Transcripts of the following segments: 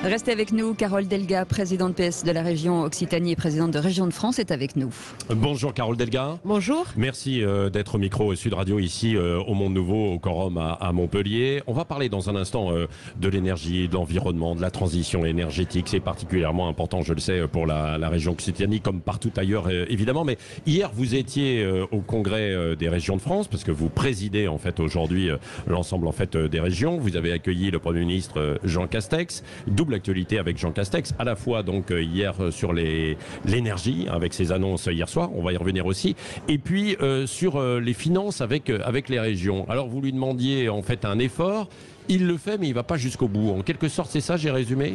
Restez avec nous, Carole Delga, présidente PS de la région Occitanie et présidente de Région de France, est avec nous. Bonjour Carole Delga. Bonjour. Merci d'être au micro Sud Radio ici au Monde Nouveau, au Quorum à Montpellier. On va parler dans un instant de l'énergie, de l'environnement, de la transition énergétique. C'est particulièrement important, je le sais, pour la région Occitanie, comme partout ailleurs évidemment. Mais hier, vous étiez au congrès des régions de France, parce que vous présidez en fait aujourd'hui l'ensemble en fait des régions. Vous avez accueilli le Premier ministre Jean Castex. Double actualité avec Jean Castex, à la fois donc hier sur l'énergie avec ses annonces hier soir, on va y revenir aussi, et puis sur les finances avec les régions. Alors vous lui demandiez en fait un effort. Il le fait, mais il ne va pas jusqu'au bout. En quelque sorte, c'est ça, j'ai résumé.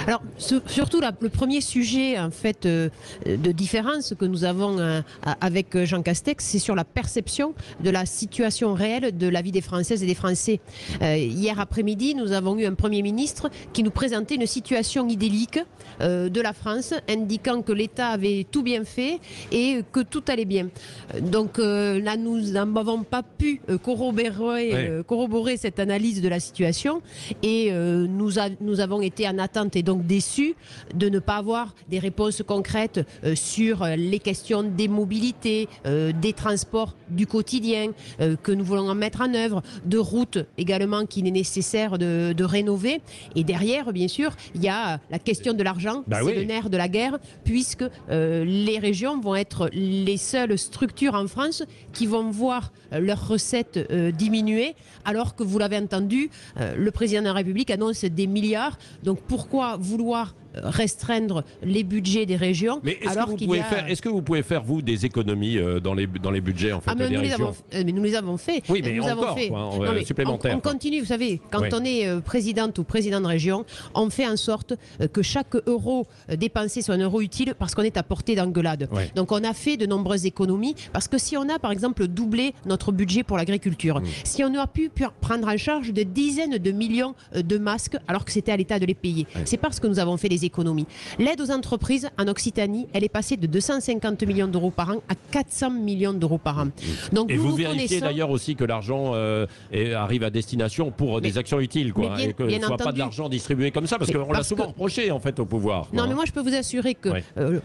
Alors, surtout le premier sujet en fait de différence que nous avons avec Jean Castex, c'est sur la perception de la situation réelle de la vie des Françaises et des Français. Hier après-midi, nous avons eu un Premier ministre qui nous présentait une situation idyllique de la France, indiquant que l'État avait tout bien fait et que tout allait bien. Donc là, nous n'avons pas pu corroborer cette analyse de la situation et nous avons été en attente et donc déçus de ne pas avoir des réponses concrètes sur les questions des mobilités, des transports du quotidien que nous voulons en mettre en œuvre, de routes également qu'il est nécessaire de rénover. Et derrière, bien sûr, il y a la question de l'argent, c'est le nerf de la guerre, puisque les régions vont être les seules structures en France qui vont voir leurs recettes diminuer, alors que vous l'avez entendu, le président de la République annonce des milliards. Donc pourquoi vouloir restreindre les budgets des régions? Mais est-ce que vous pouvez faire vous des économies dans les budgets en fait des régions? Mais nous les avons fait. Oui, mais encore supplémentaire. On continue, vous savez, quand on est présidente ou président de région, on fait en sorte que chaque euro dépensé soit un euro utile parce qu'on est à portée d'engueulade. Donc on a fait de nombreuses économies parce que si on a par exemple doublé notre budget pour l'agriculture, si on a pu prendre en charge de dizaines de millions de masques alors que c'était à l'État de les payer, c'est parce que nous avons fait des économies. L'aide aux entreprises en Occitanie, elle est passée de 250 millions d'euros par an à 400 millions d'euros par an. Donc et vous vérifiez d'ailleurs aussi que l'argent arrive à destination pour des actions utiles, quoi, et que ce ne soit pas de l'argent distribué comme ça, parce qu'on l'a souvent reproché en fait au pouvoir. Non, mais moi je peux vous assurer que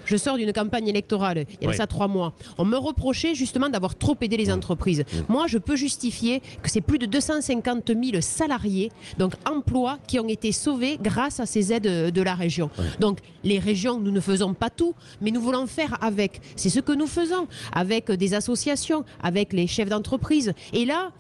je sors d'une campagne électorale, il y a ça 3 mois. On me reprochait justement d'avoir trop aidé les entreprises. Moi je peux justifier que c'est plus de 250 000 salariés, donc emplois, qui ont été sauvés grâce à ces aides de la région. Donc les régions, nous ne faisons pas tout, mais nous voulons faire avec. C'est ce que nous faisons avec des associations, avec les chefs d'entreprise. Et là,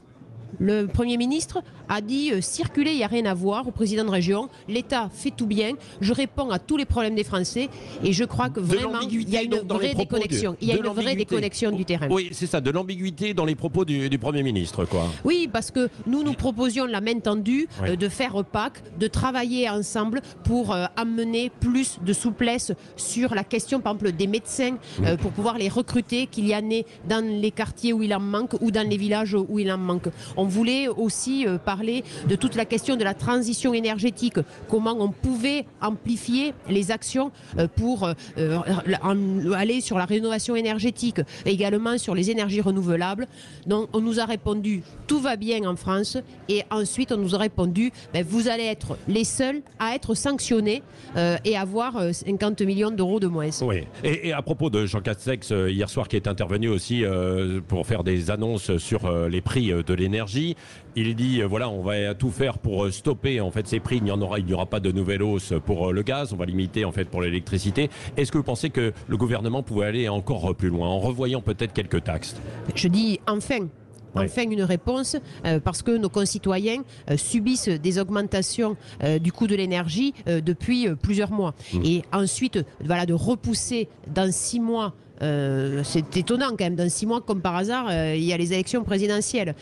le Premier ministre a dit circuler, il n'y a rien à voir au président de région. L'État fait tout bien. Je réponds à tous les problèmes des Français et je crois que vraiment il y a une vraie déconnexion. Il y a une vraie déconnexion du terrain. Oui, c'est ça, de l'ambiguïté dans les propos du Premier ministre, quoi. Oui, parce que nous proposions la main tendue de faire PAC, de travailler ensemble pour amener plus de souplesse sur la question, par exemple, des médecins, pour pouvoir les recruter, qu'il y en ait dans les quartiers où il en manque ou dans les villages où il en manque. On voulait aussi parler de toute la question de la transition énergétique, comment on pouvait amplifier les actions pour aller sur la rénovation énergétique, également sur les énergies renouvelables. Donc on nous a répondu tout va bien en France, et ensuite on nous a répondu vous allez être les seuls à être sanctionnés et avoir 50 millions d'euros de moins. Oui. Et à propos de Jean Castex hier soir, qui est intervenu aussi pour faire des annonces sur les prix de l'énergie, il dit voilà, on va tout faire pour stopper en fait ces prix. Il n'y aura pas de nouvelle hausse pour le gaz. On va limiter en fait pour l'électricité. Est-ce que vous pensez que le gouvernement pouvait aller encore plus loin en revoyant peut-être quelques taxes? Je dis enfin une réponse, parce que nos concitoyens subissent des augmentations du coût de l'énergie depuis plusieurs mois. Et ensuite, de repousser dans 6 mois. C'est étonnant quand même, dans 6 mois comme par hasard il y a les élections présidentielles,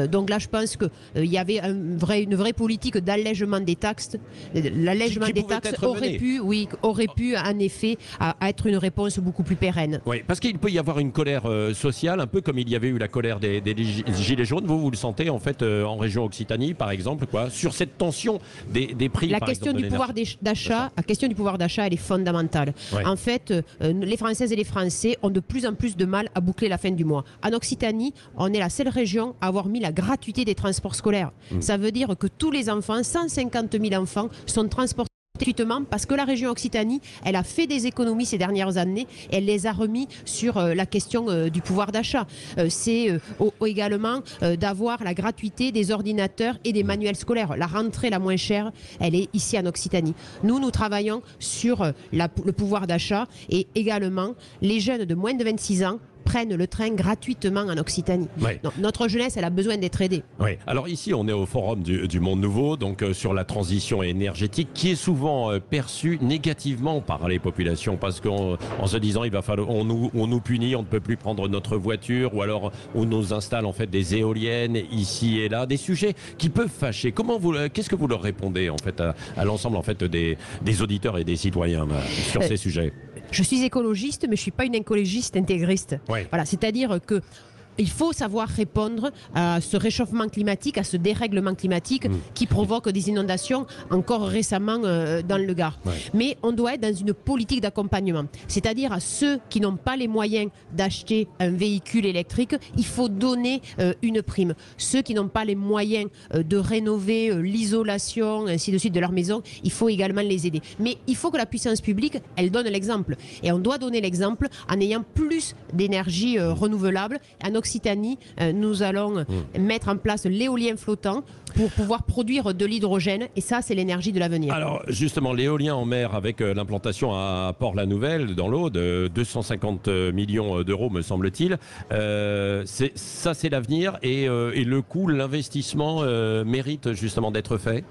donc là je pense qu'il y avait une vraie politique d'allègement des taxes. L'allègement des taxes aurait pu en effet être une réponse beaucoup plus pérenne. Oui, parce qu'il peut y avoir une colère sociale, un peu comme il y avait eu la colère des Gilets jaunes. Vous le sentez en fait en région Occitanie par exemple, sur cette tension des prix. La question du pouvoir d'achat, elle est fondamentale. En fait, les Françaises et les Français ont de plus en plus de mal à boucler la fin du mois. En Occitanie, on est la seule région à avoir mis la gratuité des transports scolaires. Ça veut dire que tous les enfants, 150 000 enfants, sont transportés gratuitement parce que la région Occitanie, elle a fait des économies ces dernières années et elle les a remis sur la question du pouvoir d'achat. C'est également d'avoir la gratuité des ordinateurs et des manuels scolaires. La rentrée la moins chère, elle est ici en Occitanie. Nous travaillons sur le pouvoir d'achat et également les jeunes de moins de 26 ans prennent le train gratuitement en Occitanie. Oui. Donc, notre jeunesse, elle a besoin d'être aidée. Oui. Alors ici, on est au Forum du Monde Nouveau, donc sur la transition énergétique, qui est souvent perçue négativement par les populations, parce qu'en se disant, il va falloir, on nous punit, on ne peut plus prendre notre voiture, ou alors on nous installe en fait des éoliennes ici et là, des sujets qui peuvent fâcher. Qu'est-ce que vous leur répondez en fait à l'ensemble en fait des auditeurs et des citoyens sur ces sujets? Je suis écologiste, mais je ne suis pas une écologiste intégriste. Ouais. Voilà, c'est-à-dire que il faut savoir répondre à ce réchauffement climatique, à ce dérèglement climatique qui provoque des inondations encore récemment dans le Gard. Ouais. Mais on doit être dans une politique d'accompagnement. C'est-à-dire à ceux qui n'ont pas les moyens d'acheter un véhicule électrique, il faut donner une prime. Ceux qui n'ont pas les moyens de rénover l'isolation, ainsi de suite, de leur maison, il faut également les aider. Mais il faut que la puissance publique, elle donne l'exemple. Et on doit donner l'exemple en ayant plus d'énergie renouvelable. En Occitanie, nous allons mettre en place l'éolien flottant pour pouvoir produire de l'hydrogène. Et ça, c'est l'énergie de l'avenir. Alors justement, l'éolien en mer avec l'implantation à Port-la-Nouvelle, dans l'Aude, 250 millions d'euros me semble-t-il. Ça, c'est l'avenir et le coût, l'investissement mérite justement d'être fait.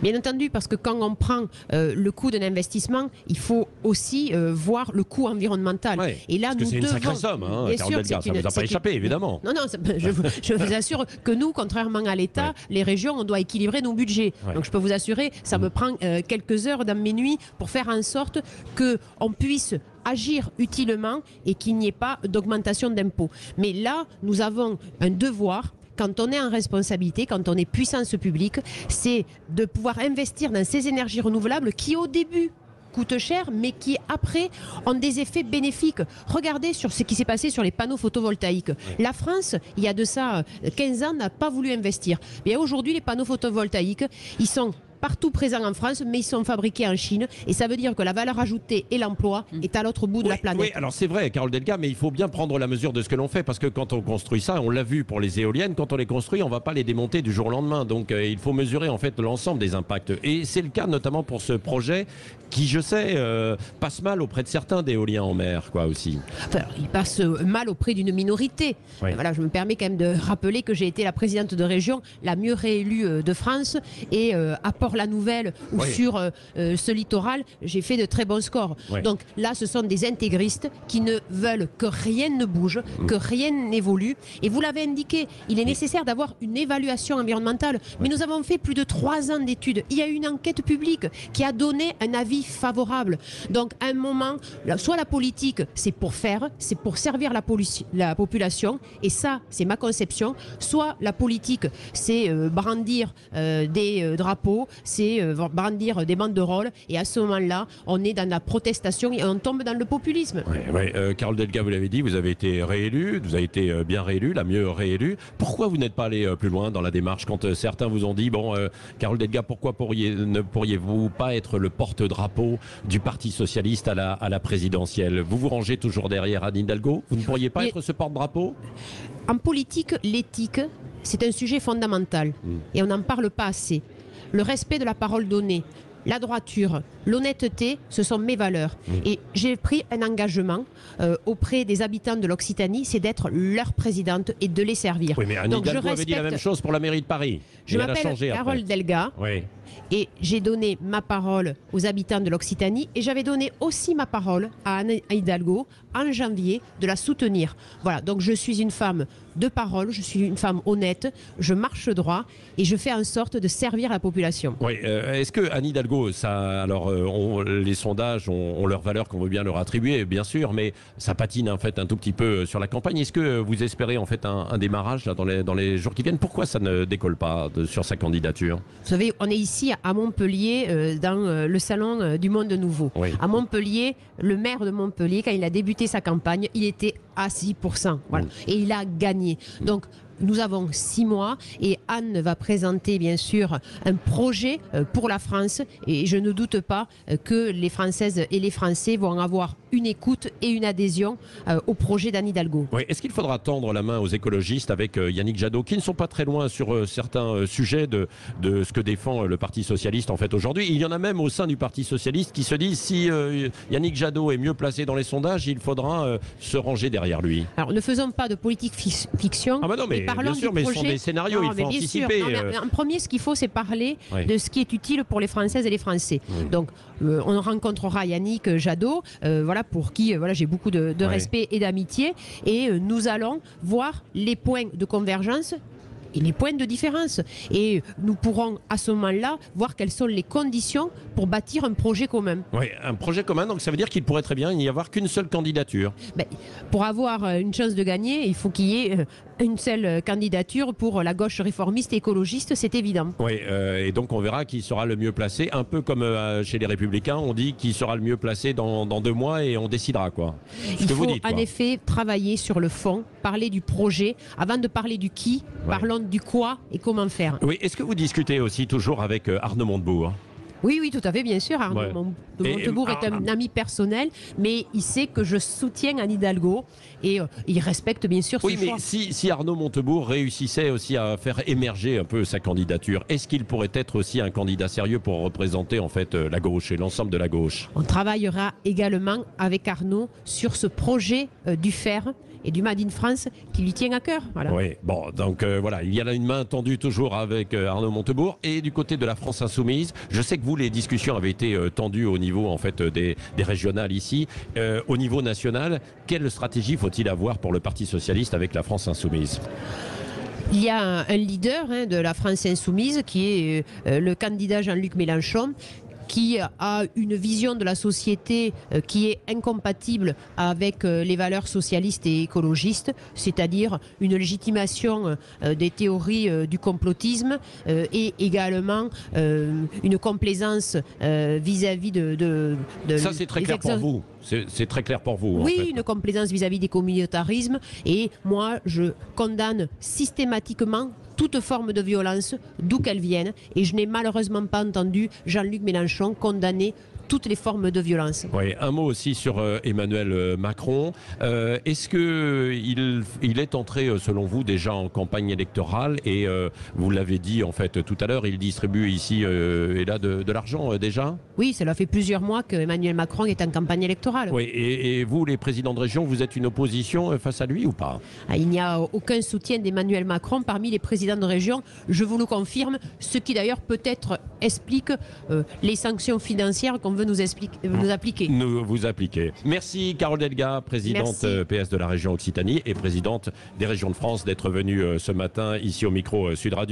Bien entendu, parce que quand on prend le coût d'un investissement, il faut aussi voir le coût environnemental. Ouais, et là, parce que c'est une sacrée somme, hein, Carole Delga, ça ne vous a pas échappé, évidemment. Non, je vous assure que nous, contrairement à l'État, les régions, on doit équilibrer nos budgets. Donc je peux vous assurer, ça me prend quelques heures dans mes nuits pour faire en sorte qu'on puisse agir utilement et qu'il n'y ait pas d'augmentation d'impôts. Mais là, nous avons un devoir. Quand on est en responsabilité, quand on est puissance publique, c'est de pouvoir investir dans ces énergies renouvelables qui, au début, coûtent cher, mais qui après ont des effets bénéfiques. Regardez sur ce qui s'est passé sur les panneaux photovoltaïques. La France, il y a de ça 15 ans, n'a pas voulu investir. Mais aujourd'hui, les panneaux photovoltaïques, ils sont partout présents en France, mais ils sont fabriqués en Chine. Et ça veut dire que la valeur ajoutée et l'emploi est à l'autre bout de la planète. Oui, alors c'est vrai, Carole Delga, mais il faut bien prendre la mesure de ce que l'on fait, parce que quand on construit ça, on l'a vu pour les éoliennes, quand on les construit, on ne va pas les démonter du jour au lendemain. Donc il faut mesurer en fait l'ensemble des impacts. Et c'est le cas notamment pour ce projet qui, je sais, passe mal auprès de certains d'éoliens en mer, quoi, aussi. Enfin, il passe mal auprès d'une minorité. Oui. Voilà, je me permets quand même de rappeler que j'ai été la présidente de région la mieux réélue de France et à Port-la-Nouvelle ou sur ce littoral, j'ai fait de très bons scores. Oui. Donc là, ce sont des intégristes qui ne veulent que rien ne bouge, que rien n'évolue. Et vous l'avez indiqué, il est nécessaire d'avoir une évaluation environnementale. Mais nous avons fait plus de 3 ans d'études. Il y a eu une enquête publique qui a donné un avis favorable. Donc à un moment, soit la politique, c'est pour faire, c'est pour servir la population, et ça, c'est ma conception. Soit la politique, c'est brandir des drapeaux, c'est brandir des banderoles, et à ce moment-là, on est dans la protestation et on tombe dans le populisme. Carole Delga, vous l'avez dit, vous avez été réélue, vous avez été bien réélue, la mieux réélue. Pourquoi vous n'êtes pas allé plus loin dans la démarche quand certains vous ont dit, bon, Carole Delga, pourquoi ne pourriez-vous pas être le porte-drapeau du Parti Socialiste à la présidentielle? Vous vous rangez toujours derrière Anne Hidalgo? Vous ne pourriez pas être ce porte-drapeau? En politique, l'éthique, c'est un sujet fondamental et on n'en parle pas assez. Le respect de la parole donnée, la droiture, l'honnêteté, ce sont mes valeurs. Et j'ai pris un engagement auprès des habitants de l'Occitanie, c'est d'être leur présidente et de les servir. Oui, mais Anne Hidalgo avait dit la même chose pour la mairie de Paris. Je m'appelle Carole Delga. Oui. Et j'ai donné ma parole aux habitants de l'Occitanie et j'avais donné aussi ma parole à Anne Hidalgo en janvier de la soutenir. Voilà, donc je suis une femme de parole, je suis une femme honnête, je marche droit et je fais en sorte de servir la population. Oui, est-ce que Anne Hidalgo, ça, alors les sondages ont leur valeur qu'on veut bien leur attribuer, bien sûr, mais ça patine en fait un tout petit peu sur la campagne. Est-ce que vous espérez en fait un démarrage là, dans les jours qui viennent? Pourquoi ça ne décolle pas sur sa candidature? Vous savez, on est ici à Montpellier, dans le salon du Monde Nouveau. Oui. À Montpellier, le maire de Montpellier, quand il a débuté sa campagne, il était à 6%. Voilà. Et il a gagné. Donc, nous avons 6 mois et Anne va présenter bien sûr un projet pour la France et je ne doute pas que les Françaises et les Français vont avoir une écoute et une adhésion au projet d'Anne Hidalgo. Oui, est-ce qu'il faudra tendre la main aux écologistes avec Yannick Jadot, qui ne sont pas très loin sur certains sujets de ce que défend le Parti Socialiste en fait aujourd'hui? Il y en a même au sein du Parti Socialiste qui se disent si Yannick Jadot est mieux placé dans les sondages, il faudra se ranger derrière lui. Alors ne faisons pas de politique fiction. Ah bah non, mais parlons bien sûr, du mais ce projet. sont des scénarios, Non, il faut anticiper. En premier, ce qu'il faut, c'est parler de ce qui est utile pour les Françaises et les Français. Donc on rencontrera Yannick Jadot, voilà, pour qui j'ai beaucoup de respect et d'amitié, et nous allons voir les points de convergence et les points de différence. Et nous pourrons à ce moment-là voir quelles sont les conditions pour bâtir un projet commun. Oui, un projet commun, donc ça veut dire qu'il pourrait très bien n'y avoir qu'une seule candidature. Pour avoir une chance de gagner, il faut qu'il y ait une seule candidature pour la gauche réformiste et écologiste, c'est évident. Oui, et donc on verra qui sera le mieux placé, un peu comme chez les Républicains, on dit qui sera le mieux placé dans 2 mois et on décidera quoi. Il faut en effet travailler sur le fond, parler du projet, avant de parler du qui, parlons du quoi et comment faire. Oui, est-ce que vous discutez aussi toujours avec Arnaud Montebourg ? Oui, tout à fait, bien sûr. Arnaud Montebourg est un ami personnel, mais il sait que je soutiens Anne Hidalgo et il respecte bien sûr ce choix. Oui, mais si Arnaud Montebourg réussissait aussi à faire émerger un peu sa candidature, est-ce qu'il pourrait être aussi un candidat sérieux pour représenter en fait la gauche et l'ensemble de la gauche? On travaillera également avec Arnaud sur ce projet du fer et du Made in France qui lui tient à cœur. Voilà. Oui, bon, donc voilà, il y a une main tendue toujours avec Arnaud Montebourg. Et du côté de la France Insoumise, je sais que vous, les discussions avaient été tendues au niveau en fait des régionales ici. Au niveau national, quelle stratégie faut-il avoir pour le Parti Socialiste avec la France Insoumise ? Il y a un leader de la France Insoumise qui est le candidat Jean-Luc Mélenchon, qui a une vision de la société qui est incompatible avec les valeurs socialistes et écologistes, c'est-à-dire une légitimation des théories du complotisme et également une complaisance vis-à-vis de ça, c'est très clair pour vous. C'est très clair pour vous. Oui, en fait. Une complaisance vis-à-vis des communautarismes. Et moi, je condamne systématiquement toute forme de violence, d'où qu'elle vienne. Et je n'ai malheureusement pas entendu Jean-Luc Mélenchon condamner toutes les formes de violence. Oui, un mot aussi sur Emmanuel Macron. Est-ce qu'il est entré, selon vous, déjà en campagne électorale et vous l'avez dit en fait tout à l'heure, il distribue ici et là de l'argent déjà? Oui, cela fait plusieurs mois que Emmanuel Macron est en campagne électorale. Oui, et vous, les présidents de région, vous êtes une opposition face à lui ou pas? Il n'y a aucun soutien d'Emmanuel Macron parmi les présidents de région, je vous le confirme, ce qui d'ailleurs peut-être explique les sanctions financières qu'on veut nous appliquer. Vous appliquez. Merci Carole Delga, présidente PS de la région Occitanie et présidente des régions de France, d'être venue ce matin ici au micro Sud Radio.